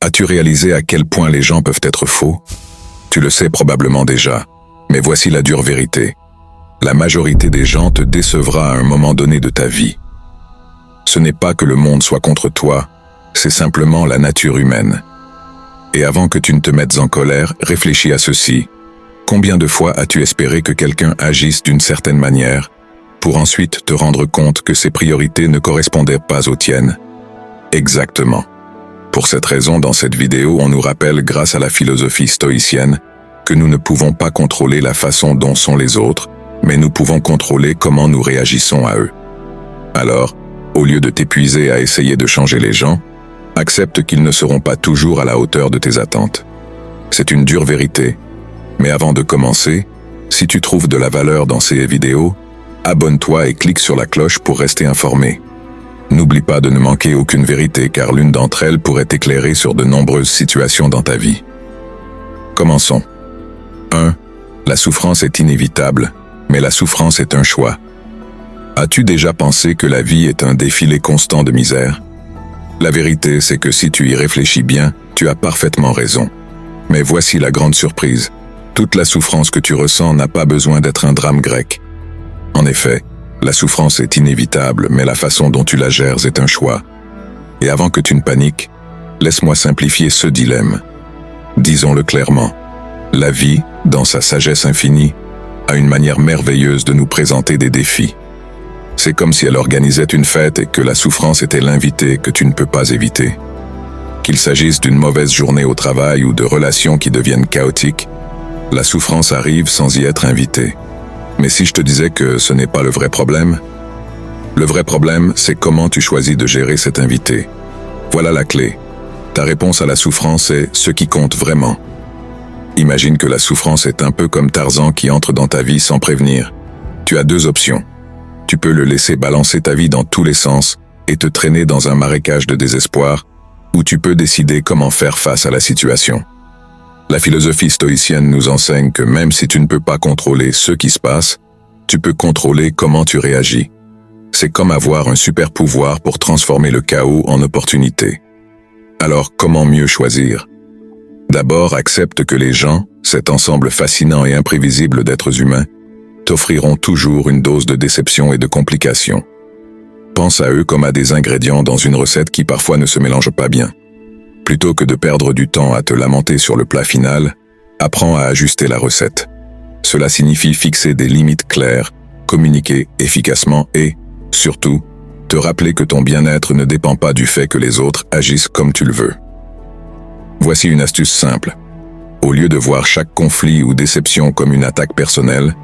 As-tu réalisé à quel point les gens peuvent être faux? Tu le sais probablement déjà, mais voici la dure vérité. La majorité des gens te décevra à un moment donné de ta vie. Ce n'est pas que le monde soit contre toi, c'est simplement la nature humaine. Et avant que tu ne te mettes en colère, réfléchis à ceci. Combien de fois as-tu espéré que quelqu'un agisse d'une certaine manière, pour ensuite te rendre compte que ses priorités ne correspondaient pas aux tiennes? Exactement. Pour cette raison, dans cette vidéo, on nous rappelle, grâce à la philosophie stoïcienne, que nous ne pouvons pas contrôler la façon dont sont les autres, mais nous pouvons contrôler comment nous réagissons à eux. Alors, au lieu de t'épuiser à essayer de changer les gens, accepte qu'ils ne seront pas toujours à la hauteur de tes attentes. C'est une dure vérité, mais avant de commencer, si tu trouves de la valeur dans ces vidéos, abonne-toi et clique sur la cloche pour rester informé. N'oublie pas de ne manquer aucune vérité car l'une d'entre elles pourrait t'éclairer sur de nombreuses situations dans ta vie. Commençons. 1. La souffrance est inévitable, mais la souffrance est un choix. As-tu déjà pensé que la vie est un défilé constant de misère? La vérité, c'est que si tu y réfléchis bien, tu as parfaitement raison. Mais voici la grande surprise. Toute la souffrance que tu ressens n'a pas besoin d'être un drame grec. En effet, la souffrance est inévitable, mais la façon dont tu la gères est un choix. Et avant que tu ne paniques, laisse-moi simplifier ce dilemme. Disons-le clairement, la vie, dans sa sagesse infinie, a une manière merveilleuse de nous présenter des défis. C'est comme si elle organisait une fête et que la souffrance était l'invité que tu ne peux pas éviter. Qu'il s'agisse d'une mauvaise journée au travail ou de relations qui deviennent chaotiques, la souffrance arrive sans y être invitée. Mais si je te disais que ce n'est pas le vrai problème? Le vrai problème, c'est comment tu choisis de gérer cet invité. Voilà la clé. Ta réponse à la souffrance est ce qui compte vraiment. Imagine que la souffrance est un peu comme Tarzan qui entre dans ta vie sans prévenir. Tu as deux options. Tu peux le laisser balancer ta vie dans tous les sens et te traîner dans un marécage de désespoir, ou tu peux décider comment faire face à la situation. La philosophie stoïcienne nous enseigne que même si tu ne peux pas contrôler ce qui se passe, tu peux contrôler comment tu réagis. C'est comme avoir un super pouvoir pour transformer le chaos en opportunité. Alors comment mieux choisir? D'abord, accepte que les gens, cet ensemble fascinant et imprévisible d'êtres humains, t'offriront toujours une dose de déception et de complications. Pense à eux comme à des ingrédients dans une recette qui parfois ne se mélange pas bien. Plutôt que de perdre du temps à te lamenter sur le plat final, apprends à ajuster la recette. Cela signifie fixer des limites claires, communiquer efficacement et, surtout, te rappeler que ton bien-être ne dépend pas du fait que les autres agissent comme tu le veux. Voici une astuce simple. Au lieu de voir chaque conflit ou déception comme une attaque personnelle,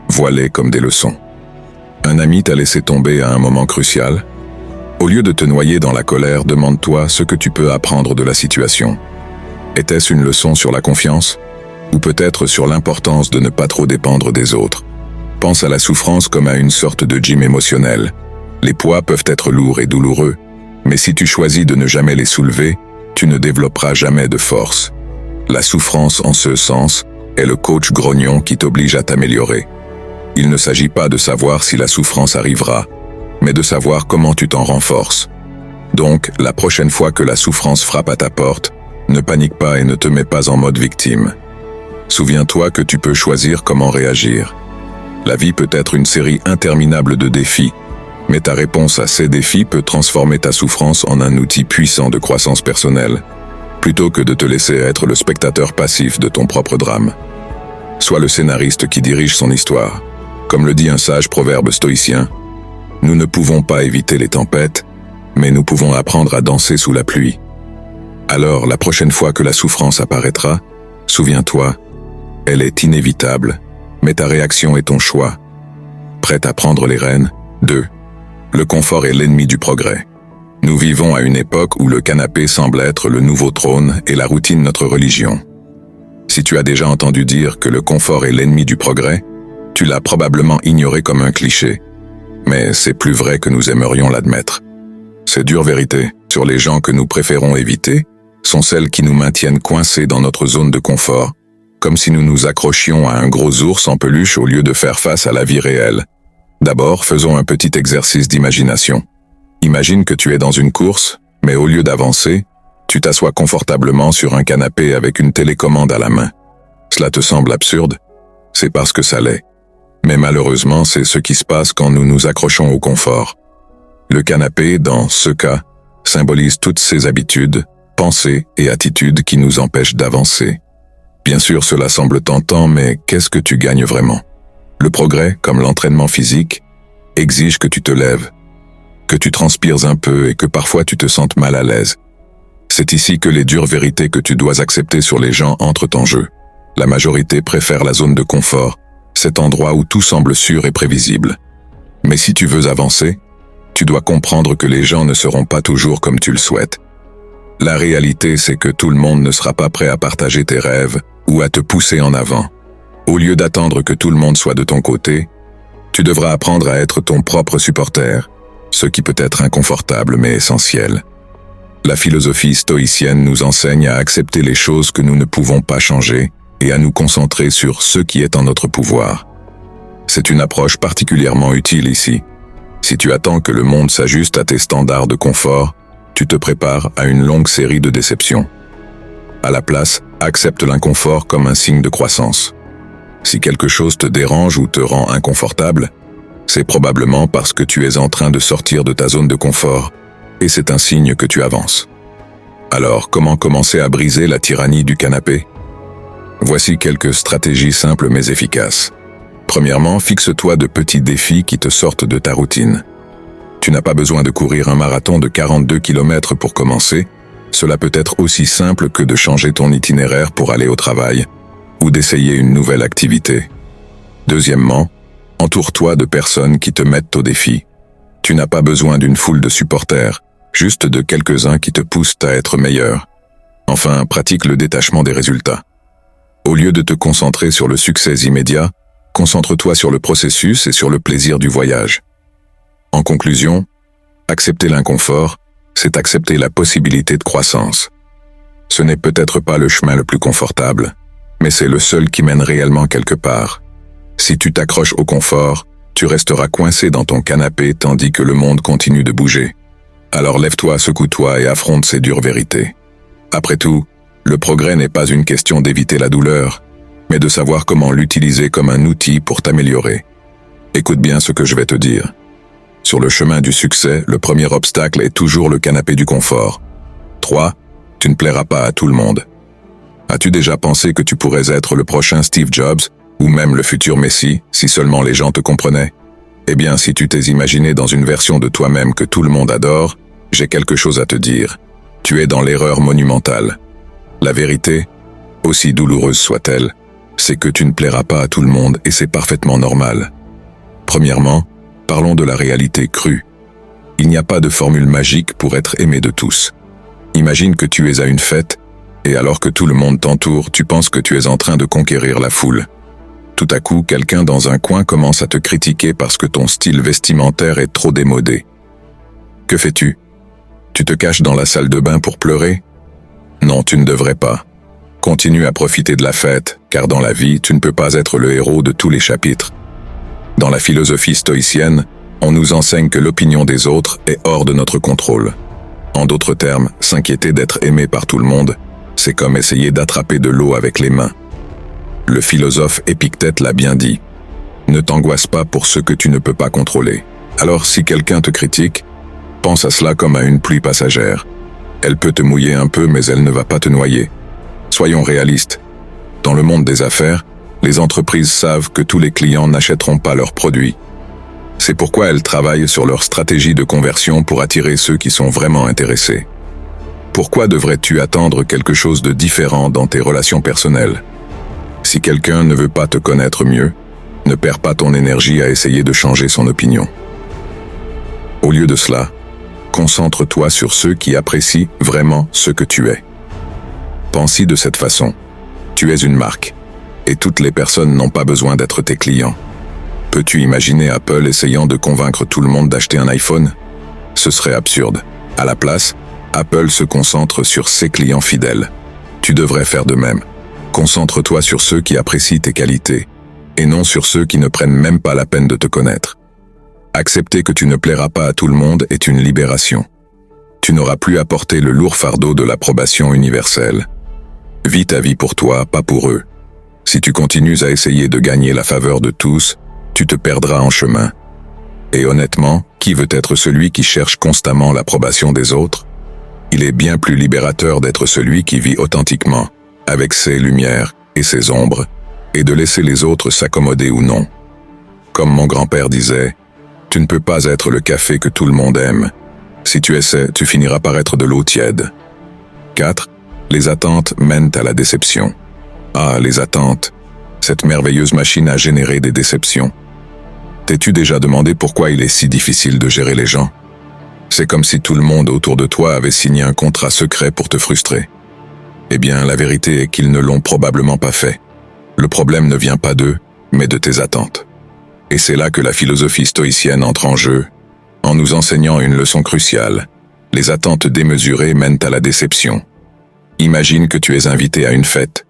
vois-les comme des leçons. Un ami t'a laissé tomber à un moment crucial. Au lieu de te noyer dans la colère, demande-toi ce que tu peux apprendre de la situation. Était-ce une leçon sur la confiance? Ou peut-être sur l'importance de ne pas trop dépendre des autres? Pense à la souffrance comme à une sorte de gym émotionnel. Les poids peuvent être lourds et douloureux, mais si tu choisis de ne jamais les soulever, tu ne développeras jamais de force. La souffrance, en ce sens, est le coach grognon qui t'oblige à t'améliorer. Il ne s'agit pas de savoir si la souffrance arrivera, mais de savoir comment tu t'en renforces. Donc, la prochaine fois que la souffrance frappe à ta porte, ne panique pas et ne te mets pas en mode victime. Souviens-toi que tu peux choisir comment réagir. La vie peut être une série interminable de défis, mais ta réponse à ces défis peut transformer ta souffrance en un outil puissant de croissance personnelle, plutôt que de te laisser être le spectateur passif de ton propre drame. Sois le scénariste qui dirige son histoire. Comme le dit un sage proverbe stoïcien, nous ne pouvons pas éviter les tempêtes, mais nous pouvons apprendre à danser sous la pluie. Alors, la prochaine fois que la souffrance apparaîtra, souviens-toi, elle est inévitable, mais ta réaction est ton choix. Prête à prendre les rênes? 2. Le confort est l'ennemi du progrès. Nous vivons à une époque où le canapé semble être le nouveau trône et la routine notre religion. Si tu as déjà entendu dire que le confort est l'ennemi du progrès, tu l'as probablement ignoré comme un cliché. Mais c'est plus vrai que nous aimerions l'admettre. Ces dures vérités sur les gens que nous préférons éviter sont celles qui nous maintiennent coincés dans notre zone de confort, comme si nous nous accrochions à un gros ours en peluche au lieu de faire face à la vie réelle. D'abord, faisons un petit exercice d'imagination. Imagine que tu es dans une course, mais au lieu d'avancer, Tu t'assois confortablement sur un canapé avec une télécommande à la main. Cela te semble absurde? C'est parce que ça l'est. Mais malheureusement, c'est ce qui se passe quand nous nous accrochons au confort. Le canapé, dans ce cas, symbolise toutes ces habitudes, pensées et attitudes qui nous empêchent d'avancer. Bien sûr, cela semble tentant, mais qu'est-ce que tu gagnes vraiment? Le progrès, comme l'entraînement physique, exige que tu te lèves, que tu transpires un peu et que parfois tu te sentes mal à l'aise. C'est ici que les dures vérités que tu dois accepter sur les gens entrent en jeu. La majorité préfère la zone de confort, cet endroit où tout semble sûr et prévisible. Mais si tu veux avancer, tu dois comprendre que les gens ne seront pas toujours comme tu le souhaites. La réalité, c'est que tout le monde ne sera pas prêt à partager tes rêves ou à te pousser en avant. Au lieu d'attendre que tout le monde soit de ton côté, tu devras apprendre à être ton propre supporter, ce qui peut être inconfortable mais essentiel. La philosophie stoïcienne nous enseigne à accepter les choses que nous ne pouvons pas changer et à nous concentrer sur ce qui est en notre pouvoir. C'est une approche particulièrement utile ici. Si tu attends que le monde s'ajuste à tes standards de confort, tu te prépares à une longue série de déceptions. À la place, accepte l'inconfort comme un signe de croissance. Si quelque chose te dérange ou te rend inconfortable, c'est probablement parce que tu es en train de sortir de ta zone de confort, et c'est un signe que tu avances. Alors, comment commencer à briser la tyrannie du canapé? Voici quelques stratégies simples mais efficaces. Premièrement, fixe-toi de petits défis qui te sortent de ta routine. Tu n'as pas besoin de courir un marathon de 42 km pour commencer. Cela peut être aussi simple que de changer ton itinéraire pour aller au travail ou d'essayer une nouvelle activité. Deuxièmement, entoure-toi de personnes qui te mettent au défi. Tu n'as pas besoin d'une foule de supporters, juste de quelques-uns qui te poussent à être meilleur. Enfin, pratique le détachement des résultats. Au lieu de te concentrer sur le succès immédiat, concentre-toi sur le processus et sur le plaisir du voyage. En conclusion, accepter l'inconfort, c'est accepter la possibilité de croissance. Ce n'est peut-être pas le chemin le plus confortable, mais c'est le seul qui mène réellement quelque part. Si tu t'accroches au confort, tu resteras coincé dans ton canapé tandis que le monde continue de bouger. Alors lève-toi, secoue-toi et affronte ces dures vérités. Après tout, le progrès n'est pas une question d'éviter la douleur, mais de savoir comment l'utiliser comme un outil pour t'améliorer. Écoute bien ce que je vais te dire. Sur le chemin du succès, le premier obstacle est toujours le canapé du confort. 3. Tu ne plairas pas à tout le monde. As-tu déjà pensé que tu pourrais être le prochain Steve Jobs, ou même le futur Messi, si seulement les gens te comprenaient? Eh bien, si tu t'es imaginé dans une version de toi-même que tout le monde adore, j'ai quelque chose à te dire. Tu es dans l'erreur monumentale. La vérité, aussi douloureuse soit-elle, c'est que tu ne plairas pas à tout le monde et c'est parfaitement normal. Premièrement, parlons de la réalité crue. Il n'y a pas de formule magique pour être aimé de tous. Imagine que tu es à une fête, et alors que tout le monde t'entoure, tu penses que tu es en train de conquérir la foule. Tout à coup, quelqu'un dans un coin commence à te critiquer parce que ton style vestimentaire est trop démodé. Que fais-tu? Tu te caches dans la salle de bain pour pleurer? Non, tu ne devrais pas. Continue à profiter de la fête, car dans la vie, tu ne peux pas être le héros de tous les chapitres. Dans la philosophie stoïcienne, on nous enseigne que l'opinion des autres est hors de notre contrôle. En d'autres termes, s'inquiéter d'être aimé par tout le monde, c'est comme essayer d'attraper de l'eau avec les mains. Le philosophe Épictète l'a bien dit. Ne t'angoisse pas pour ce que tu ne peux pas contrôler. Alors si quelqu'un te critique, pense à cela comme à une pluie passagère. Elle peut te mouiller un peu, mais elle ne va pas te noyer. Soyons réalistes. Dans le monde des affaires, les entreprises savent que tous les clients n'achèteront pas leurs produits. C'est pourquoi elles travaillent sur leur stratégie de conversion pour attirer ceux qui sont vraiment intéressés. Pourquoi devrais-tu attendre quelque chose de différent dans tes relations personnelles? Si quelqu'un ne veut pas te connaître mieux, ne perds pas ton énergie à essayer de changer son opinion. Au lieu de cela, concentre-toi sur ceux qui apprécient vraiment ce que tu es. Pense-y de cette façon. Tu es une marque, et toutes les personnes n'ont pas besoin d'être tes clients. Peux-tu imaginer Apple essayant de convaincre tout le monde d'acheter un iPhone? Ce serait absurde. À la place, Apple se concentre sur ses clients fidèles. Tu devrais faire de même. Concentre-toi sur ceux qui apprécient tes qualités, et non sur ceux qui ne prennent même pas la peine de te connaître. Accepter que tu ne plairas pas à tout le monde est une libération. tu n'auras plus à porter le lourd fardeau de l'approbation universelle. Vis ta vie pour toi, pas pour eux. Si tu continues à essayer de gagner la faveur de tous, tu te perdras en chemin. Et honnêtement, qui veut être celui qui cherche constamment l'approbation des autres? Il est bien plus libérateur d'être celui qui vit authentiquement, avec ses lumières et ses ombres, et de laisser les autres s'accommoder ou non. Comme mon grand-père disait, tu ne peux pas être le café que tout le monde aime. Si tu essaies, tu finiras par être de l'eau tiède. 4. Les attentes mènent à la déception. Ah, les attentes. Cette merveilleuse machine à générer des déceptions. T'es-tu déjà demandé pourquoi il est si difficile de gérer les gens? C'est comme si tout le monde autour de toi avait signé un contrat secret pour te frustrer. Eh bien, la vérité est qu'ils ne l'ont probablement pas fait. Le problème ne vient pas d'eux, mais de tes attentes. Et c'est là que la philosophie stoïcienne entre en jeu, en nous enseignant une leçon cruciale. Les attentes démesurées mènent à la déception. Imagine que tu es invité à une fête.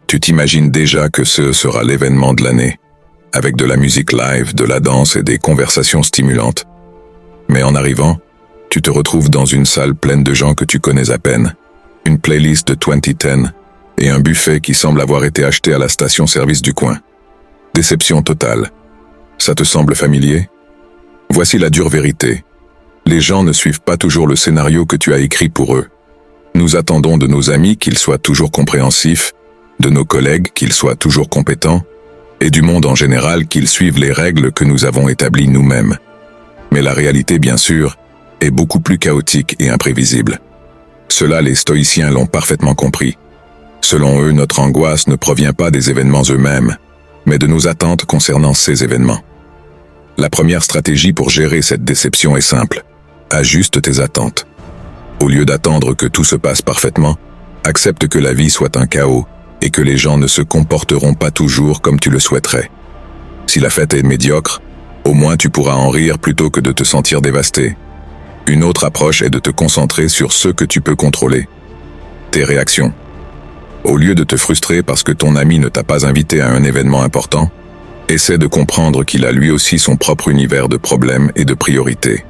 Tu t'imagines déjà que ce sera l'événement de l'année, avec de la musique live, de la danse et des conversations stimulantes. Mais en arrivant, tu te retrouves dans une salle pleine de gens que tu connais à peine, une playlist de 2010 et un buffet qui semble avoir été acheté à la station-service du coin. Déception totale. Ça te semble familier? Voici la dure vérité. Les gens ne suivent pas toujours le scénario que tu as écrit pour eux. Nous attendons de nos amis qu'ils soient toujours compréhensifs, de nos collègues qu'ils soient toujours compétents, et du monde en général qu'ils suivent les règles que nous avons établies nous-mêmes. Mais la réalité, bien sûr, est beaucoup plus chaotique et imprévisible. Cela, les stoïciens l'ont parfaitement compris. Selon eux, notre angoisse ne provient pas des événements eux-mêmes, mais de nos attentes concernant ces événements. La première stratégie pour gérer cette déception est simple. Ajuste tes attentes. Au lieu d'attendre que tout se passe parfaitement, accepte que la vie soit un chaos et que les gens ne se comporteront pas toujours comme tu le souhaiterais. Si la fête est médiocre, au moins tu pourras en rire plutôt que de te sentir dévasté. Une autre approche est de te concentrer sur ce que tu peux contrôler. Tes réactions. Au lieu de te frustrer parce que ton ami ne t'a pas invité à un événement important, essaie de comprendre qu'il a lui aussi son propre univers de problèmes et de priorités.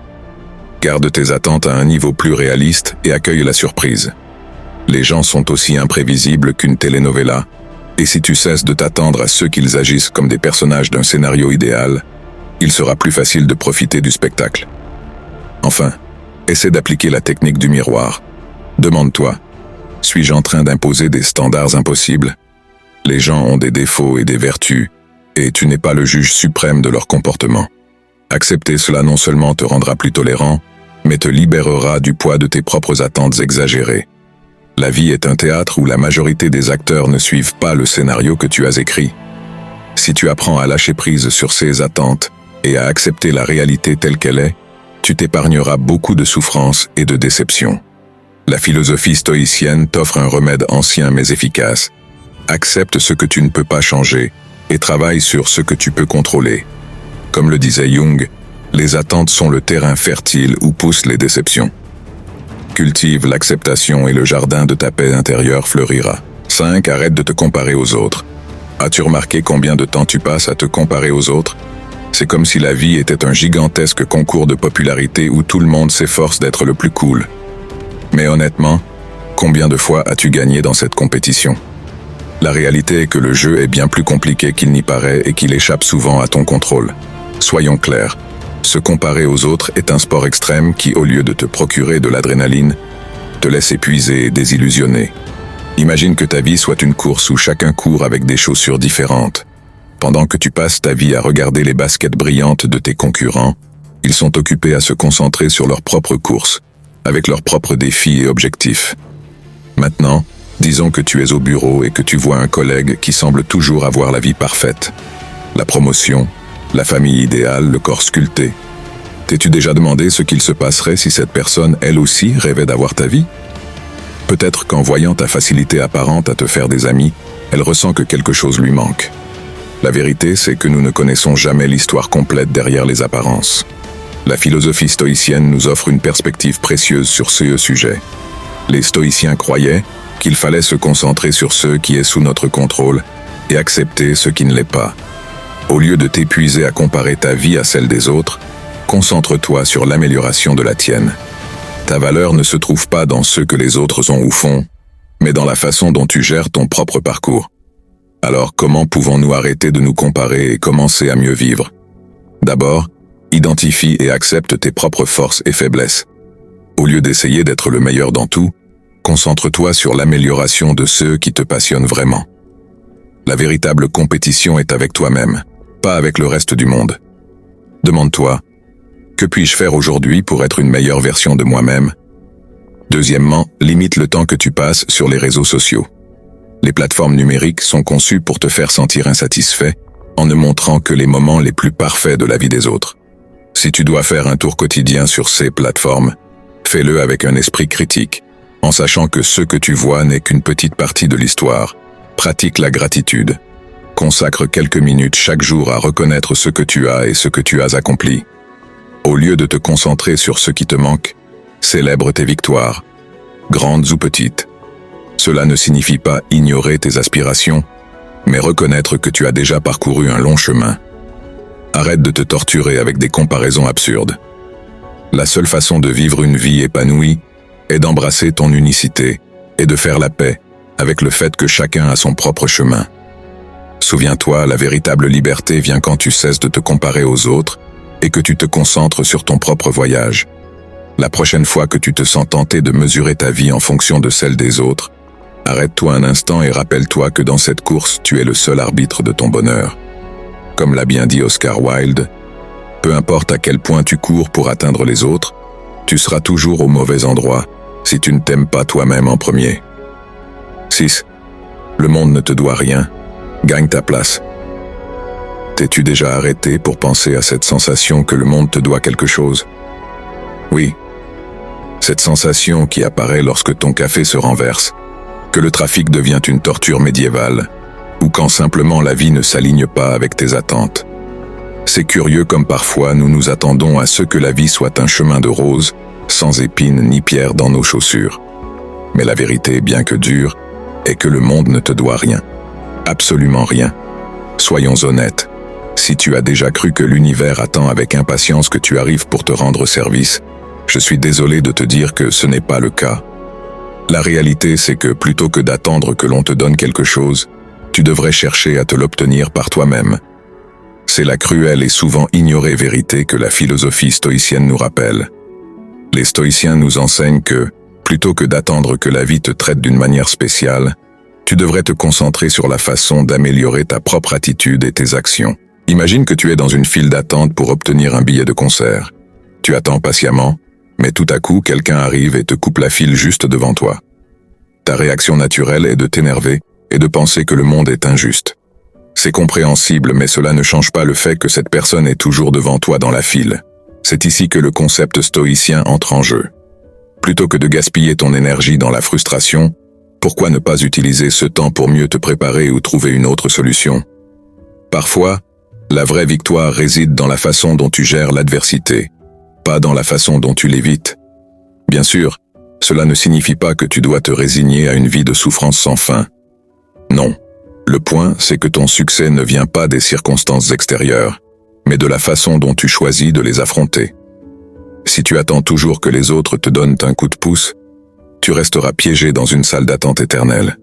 Garde tes attentes à un niveau plus réaliste et accueille la surprise. Les gens sont aussi imprévisibles qu'une telenovela, et si tu cesses de t'attendre à ceux qu'ils agissent comme des personnages d'un scénario idéal, il sera plus facile de profiter du spectacle. Enfin, essaie d'appliquer la technique du miroir. Demande-toi, suis-je en train d'imposer des standards impossibles? Les gens ont des défauts et des vertus, et tu n'es pas le juge suprême de leur comportement. Accepter cela non seulement te rendra plus tolérant, mais te libérera du poids de tes propres attentes exagérées. La vie est un théâtre où la majorité des acteurs ne suivent pas le scénario que tu as écrit. Si tu apprends à lâcher prise sur ces attentes et à accepter la réalité telle qu'elle est, tu t'épargneras beaucoup de souffrance et de déception. La philosophie stoïcienne t'offre un remède ancien mais efficace. Accepte ce que tu ne peux pas changer et travaille sur ce que tu peux contrôler. Comme le disait Jung, les attentes sont le terrain fertile où poussent les déceptions. Cultive l'acceptation et le jardin de ta paix intérieure fleurira. 5. Arrête de te comparer aux autres. As-tu remarqué combien de temps tu passes à te comparer aux autres? C'est comme si la vie était un gigantesque concours de popularité où tout le monde s'efforce d'être le plus cool. Mais honnêtement, combien de fois as-tu gagné dans cette compétition? La réalité est que le jeu est bien plus compliqué qu'il n'y paraît et qu'il échappe souvent à ton contrôle. Soyons clairs, se comparer aux autres est un sport extrême qui, au lieu de te procurer de l'adrénaline, te laisse épuisé et désillusionné. Imagine que ta vie soit une course où chacun court avec des chaussures différentes. Pendant que tu passes ta vie à regarder les baskets brillantes de tes concurrents, ils sont occupés à se concentrer sur leur propre course, avec leurs propres défis et objectifs. Maintenant, disons que tu es au bureau et que tu vois un collègue qui semble toujours avoir la vie parfaite. La promotion, la famille idéale, le corps sculpté. T'es-tu déjà demandé ce qu'il se passerait si cette personne, elle aussi, rêvait d'avoir ta vie? Peut-être qu'en voyant ta facilité apparente à te faire des amis, elle ressent que quelque chose lui manque. La vérité, c'est que nous ne connaissons jamais l'histoire complète derrière les apparences. La philosophie stoïcienne nous offre une perspective précieuse sur ce sujet. Les stoïciens croyaient qu'il fallait se concentrer sur ce qui est sous notre contrôle et accepter ce qui ne l'est pas. Au lieu de t'épuiser à comparer ta vie à celle des autres, concentre-toi sur l'amélioration de la tienne. Ta valeur ne se trouve pas dans ce que les autres ont ou font, mais dans la façon dont tu gères ton propre parcours. Alors comment pouvons-nous arrêter de nous comparer et commencer à mieux vivre? D'abord, identifie et accepte tes propres forces et faiblesses. Au lieu d'essayer d'être le meilleur dans tout, concentre-toi sur l'amélioration de ceux qui te passionnent vraiment. La véritable compétition est avec toi-même, pas avec le reste du monde. Demande-toi, que puis-je faire aujourd'hui pour être une meilleure version de moi-même? Deuxièmement, limite le temps que tu passes sur les réseaux sociaux. Les plateformes numériques sont conçues pour te faire sentir insatisfait en ne montrant que les moments les plus parfaits de la vie des autres. Si tu dois faire un tour quotidien sur ces plateformes, fais-le avec un esprit critique, en sachant que ce que tu vois n'est qu'une petite partie de l'histoire. Pratique la gratitude. Consacre quelques minutes chaque jour à reconnaître ce que tu as et ce que tu as accompli. Au lieu de te concentrer sur ce qui te manque, célèbre tes victoires, grandes ou petites. Cela ne signifie pas ignorer tes aspirations, mais reconnaître que tu as déjà parcouru un long chemin. Arrête de te torturer avec des comparaisons absurdes. La seule façon de vivre une vie épanouie est d'embrasser ton unicité et de faire la paix avec le fait que chacun a son propre chemin. Souviens-toi, la véritable liberté vient quand tu cesses de te comparer aux autres et que tu te concentres sur ton propre voyage. La prochaine fois que tu te sens tenté de mesurer ta vie en fonction de celle des autres, arrête-toi un instant et rappelle-toi que dans cette course, tu es le seul arbitre de ton bonheur. Comme l'a bien dit Oscar Wilde, peu importe à quel point tu cours pour atteindre les autres, tu seras toujours au mauvais endroit si tu ne t'aimes pas toi-même en premier. 6. Le monde ne te doit rien. Gagne ta place. T'es-tu déjà arrêté pour penser à cette sensation que le monde te doit quelque chose? Oui. Cette sensation qui apparaît lorsque ton café se renverse, que le trafic devient une torture médiévale, ou quand simplement la vie ne s'aligne pas avec tes attentes. C'est curieux comme parfois nous nous attendons à ce que la vie soit un chemin de roses, sans épines ni pierres dans nos chaussures. Mais la vérité, bien que dure, est que le monde ne te doit rien. Absolument rien. Soyons honnêtes. Si tu as déjà cru que l'univers attend avec impatience que tu arrives pour te rendre service, je suis désolé de te dire que ce n'est pas le cas. La réalité, c'est que plutôt que d'attendre que l'on te donne quelque chose, tu devrais chercher à te l'obtenir par toi-même. C'est la cruelle et souvent ignorée vérité que la philosophie stoïcienne nous rappelle. Les stoïciens nous enseignent que, plutôt que d'attendre que la vie te traite d'une manière spéciale, tu devrais te concentrer sur la façon d'améliorer ta propre attitude et tes actions. Imagine que tu es dans une file d'attente pour obtenir un billet de concert. Tu attends patiemment, mais tout à coup, quelqu'un arrive et te coupe la file juste devant toi. Ta réaction naturelle est de t'énerver et de penser que le monde est injuste. C'est compréhensible, mais cela ne change pas le fait que cette personne est toujours devant toi dans la file. C'est ici que le concept stoïcien entre en jeu. Plutôt que de gaspiller ton énergie dans la frustration, pourquoi ne pas utiliser ce temps pour mieux te préparer ou trouver une autre solution? Parfois, la vraie victoire réside dans la façon dont tu gères l'adversité, pas dans la façon dont tu l'évites. Bien sûr, cela ne signifie pas que tu dois te résigner à une vie de souffrance sans fin. Non. Le point, c'est que ton succès ne vient pas des circonstances extérieures, mais de la façon dont tu choisis de les affronter. Si tu attends toujours que les autres te donnent un coup de pouce, tu resteras piégé dans une salle d'attente éternelle.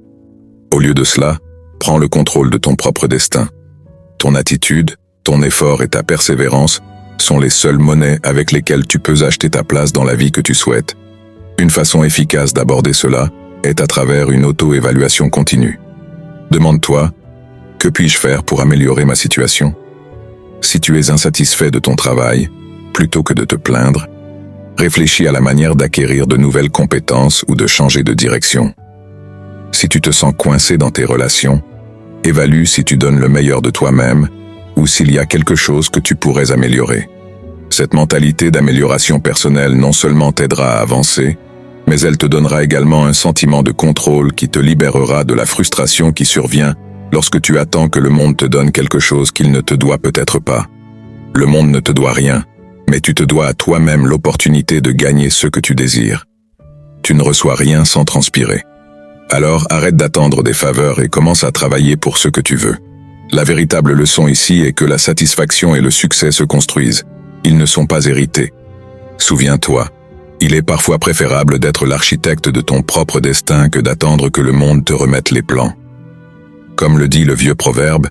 Au lieu de cela, prends le contrôle de ton propre destin. Ton attitude, ton effort et ta persévérance sont les seules monnaies avec lesquelles tu peux acheter ta place dans la vie que tu souhaites. Une façon efficace d'aborder cela est à travers une auto-évaluation continue. Demande-toi, que puis-je faire pour améliorer ma situation? Si tu es insatisfait de ton travail, plutôt que de te plaindre, réfléchis à la manière d'acquérir de nouvelles compétences ou de changer de direction. Si tu te sens coincé dans tes relations, évalue si tu donnes le meilleur de toi-même ou s'il y a quelque chose que tu pourrais améliorer. Cette mentalité d'amélioration personnelle non seulement t'aidera à avancer, mais elle te donnera également un sentiment de contrôle qui te libérera de la frustration qui survient lorsque tu attends que le monde te donne quelque chose qu'il ne te doit peut-être pas. Le monde ne te doit rien, mais tu te dois à toi-même l'opportunité de gagner ce que tu désires. Tu ne reçois rien sans transpirer. Alors arrête d'attendre des faveurs et commence à travailler pour ce que tu veux. La véritable leçon ici est que la satisfaction et le succès se construisent. Ils ne sont pas hérités. Souviens-toi, Il est parfois préférable d'être l'architecte de ton propre destin que d'attendre que le monde te remette les plans. Comme le dit le vieux proverbe,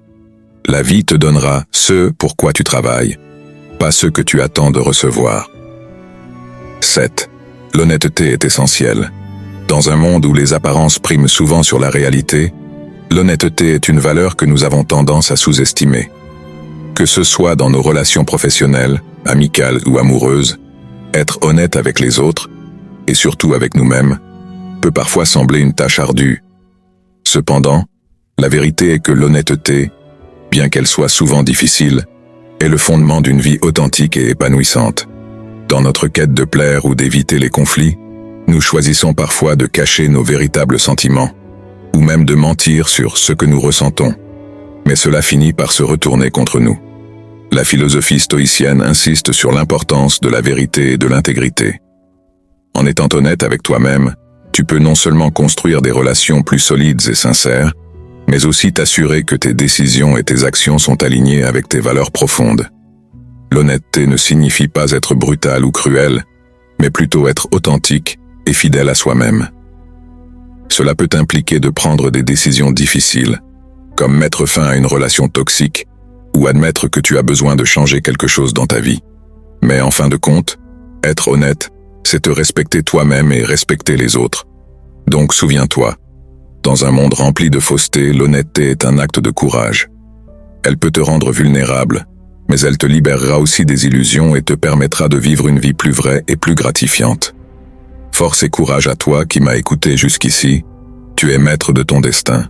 la vie te donnera ce pour quoi tu travailles, pas ce que tu attends de recevoir. 7. L'honnêteté est essentielle. Dans un monde où les apparences priment souvent sur la réalité, l'honnêteté est une valeur que nous avons tendance à sous-estimer. Que ce soit dans nos relations professionnelles, amicales ou amoureuses, être honnête avec les autres, et surtout avec nous-mêmes, peut parfois sembler une tâche ardue. Cependant, la vérité est que l'honnêteté, bien qu'elle soit souvent difficile, est le fondement d'une vie authentique et épanouissante. Dans notre quête de plaire ou d'éviter les conflits, nous choisissons parfois de cacher nos véritables sentiments, ou même de mentir sur ce que nous ressentons. Mais cela finit par se retourner contre nous. La philosophie stoïcienne insiste sur l'importance de la vérité et de l'intégrité. En étant honnête avec toi-même, tu peux non seulement construire des relations plus solides et sincères, mais aussi t'assurer que tes décisions et tes actions sont alignées avec tes valeurs profondes. L'honnêteté ne signifie pas être brutal ou cruel, mais plutôt être authentique et fidèle à soi-même. Cela peut impliquer de prendre des décisions difficiles, comme mettre fin à une relation toxique, ou admettre que tu as besoin de changer quelque chose dans ta vie. Mais en fin de compte, être honnête, c'est te respecter toi-même et respecter les autres. Donc souviens-toi, dans un monde rempli de fausseté, l'honnêteté est un acte de courage. Elle peut te rendre vulnérable, mais elle te libérera aussi des illusions et te permettra de vivre une vie plus vraie et plus gratifiante. Force et courage à toi qui m'as écouté jusqu'ici, tu es maître de ton destin.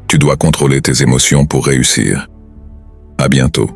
Tu dois contrôler tes émotions pour réussir. À bientôt.